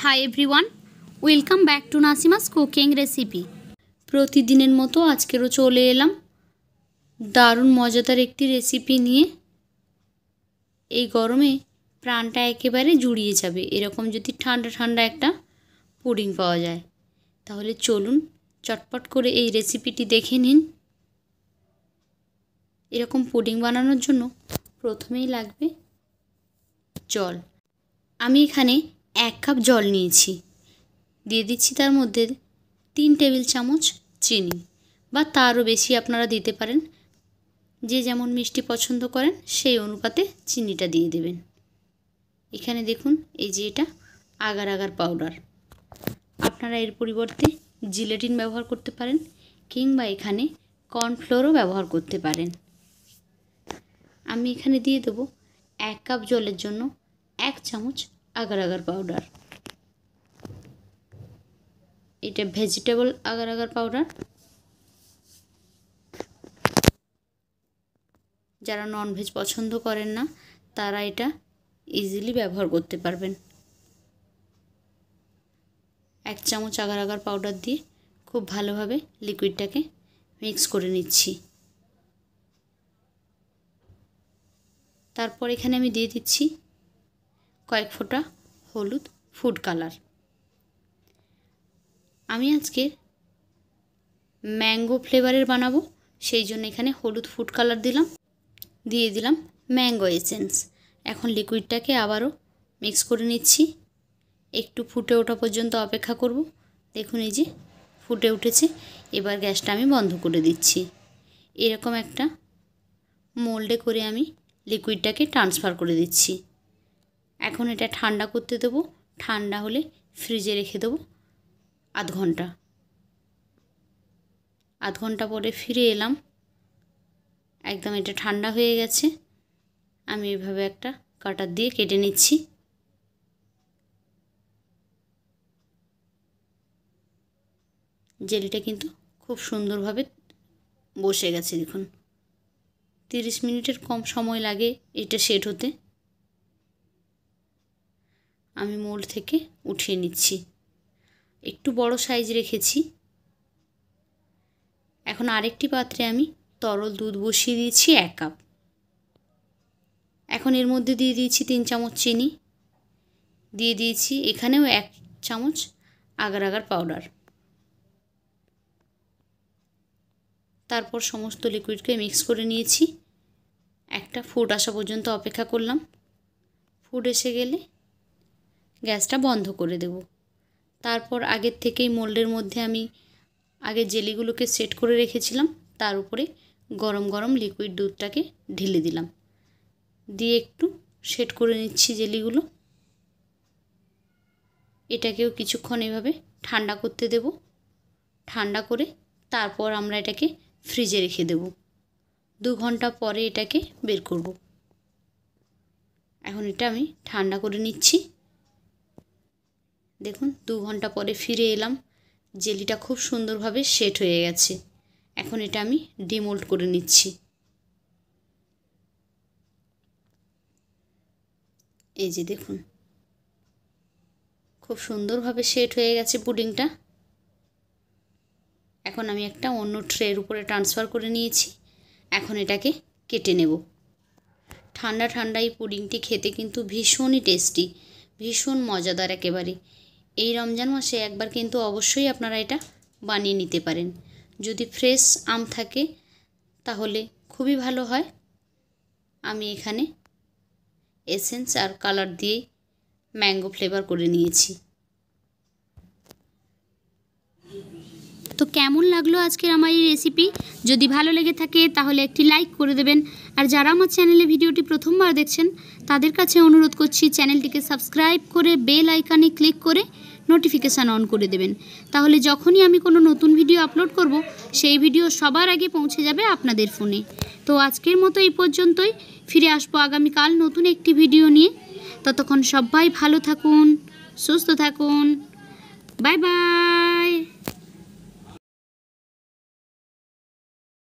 Hi everyone, welcome back to Nasima's cooking recipe. প্রতিদিনের মতো আজকেরও চলে এলাম দারুণ মজাদার একটি রেসিপি নিয়ে। এই গরমে প্রাণটা একেবারে জুড়িয়ে যাবে এরকম যদি ঠান্ডা ঠান্ডা একটা পুডিং পাওয়া যায়। তাহলে চলুন চটপট করে এই রেসিপিটি দেখে নিন। এরকম পুডিং বানানোর জন্য প্রথমেই লাগবে জল। আমি এখানে 1 কাপ জল নিয়েছি। দিয়ে দিচ্ছি তার মধ্যে 3 টেবিল চামচ চিনি, বা তারও বেশি আপনারা দিতে পারেন। যে যেমন মিষ্টি পছন্দ করেন সেই অনুপাতে চিনিটা দিয়ে দেবেন। এখানে দেখুন এই যে এটা আগার আগার পাউডার। আপনারা এর পরিবর্তে জিলেটিন ব্যবহার করতে পারেন, কিংবা এখানে কর্নফ্লোরও ব্যবহার করতে পারেন। আমি এখানে দিয়ে দেবো 1 কাপ জলের জন্য 1 চামচ আগার আগার পাউডার। এটা ভেজিটেবল আগার আগার পাউডার। যারা ননভেজ পছন্দ করেন না তারা এটা ইজিলি ব্যবহার করতে পারবেন। 1 চামচ আগার আগার পাউডার দিয়ে খুব ভালোভাবে লিকুইডটাকে মিক্স করে নিচ্ছি। তারপর এখানে আমি দিয়ে দিচ্ছি কয়েক ফোঁটা হলুদ ফুড কালার। আমি আজকে ম্যাঙ্গো ফ্লেভারের বানাবো, সেই জন্য এখানে হলুদ ফুড কালার দিলাম। দিয়ে দিলাম ম্যাঙ্গো এসেন্স। এখন লিকুইডটাকে আবারও মিক্স করে নিচ্ছি। একটু ফুটে ওঠা পর্যন্ত অপেক্ষা করব। দেখুন এই যে ফুটে উঠেছে। এবার গ্যাসটা আমি বন্ধ করে দিচ্ছি। এরকম একটা মোল্ডে করে আমি লিকুইডটাকে ট্রান্সফার করে দিচ্ছি। এখন এটা ঠান্ডা করতে দেব। ঠান্ডা হলে ফ্রিজে রেখে দেবো আধ ঘন্টা। আধ ঘন্টা পরে ফিরে এলাম। একদম এটা ঠান্ডা হয়ে গেছে। আমি এভাবে একটা কাটার দিয়ে কেটে নিচ্ছি। জেলিটা কিন্তু খুব সুন্দরভাবে বসে গেছে। দেখুন 30 মিনিটের কম সময় লাগে এটা সেট হতে। আমি মোল্ড থেকে উঠিয়ে নিচ্ছি। একটু বড় সাইজ রেখেছি। এখন আরেকটি পাত্রে আমি তরল দুধ বসিয়ে দিয়েছি 1 কাপ। এখন এর মধ্যে দিয়ে দিয়েছি 3 চামচ চিনি। দিয়ে দিয়েছি এখানেও 1 চামচ আগার আগার পাউডার। তারপর সমস্ত লিকুইডকে মিক্স করে নিয়েছি। একটা ফুট আসা পর্যন্ত অপেক্ষা করলাম। ফুট এসে গেলে গ্যাসটা বন্ধ করে দেব। তারপর আগের থেকেই মোল্ডের মধ্যে আমি আগে জেলিগুলোকে সেট করে রেখেছিলাম। তার উপরে গরম গরম লিকুইড দুধটাকে ঢেলে দিলাম। দিয়ে একটু সেট করে নিচ্ছি জেলিগুলো। এটাকেও কিছুক্ষণ এভাবে ঠান্ডা করতে দেব। ঠান্ডা করে তারপর আমরা এটাকে ফ্রিজে রেখে দেব। 2 ঘন্টা পরে এটাকে বের করব। এখন এটা আমি ঠান্ডা করে নিচ্ছি। দেখুন 2 ঘন্টা পরে ফিরে এলাম। জেলিটা খুব সুন্দরভাবে সেট হয়ে গেছে। এখন এটা আমি ডিমোল্ড করে নিচ্ছি। এই যে দেখুন খুব সুন্দরভাবে সেট হয়ে গেছে পুডিংটা। এখন আমি একটা অন্য ট্রের উপরে ট্রান্সফার করে নিয়েছি। এখন এটাকে কেটে নেব। ঠান্ডা ঠান্ডা এই পুডিংটি খেতে কিন্তু ভীষণই টেস্টি, ভীষণ মজাদার একেবারে। এই রমজান মাসে একবার কিন্তু অবশ্যই আপনারা এটা বানিয়ে নিতে পারেন। যদি ফ্রেশ আম থাকে তাহলে খুবই ভালো হয়। আমি এখানে এসেন্স আর কালার দিয়ে ম্যাঙ্গো ফ্লেভার করে নিয়েছি। তো কেমন লাগলো আজকের আমার এই রেসিপি? যদি ভালো লেগে থাকে তাহলে একটি লাইক করে দেবেন। আর যারা আমার চ্যানেলে ভিডিওটি প্রথমবার দেখছেন তাদের কাছে অনুরোধ করছি চ্যানেলটিকে সাবস্ক্রাইব করে বেল আইকনে ক্লিক করে নোটিফিকেশান অন করে দেবেন। তাহলে যখনই আমি কোনো নতুন ভিডিও আপলোড করব সেই ভিডিও সবার আগে পৌঁছে যাবে আপনাদের ফোনে। তো আজকের মতো এই পর্যন্তই। ফিরে আসবো আগামীকাল নতুন একটি ভিডিও নিয়ে। ততক্ষণ সবাই ভালো থাকুন, সুস্থ থাকুন। Bye bye.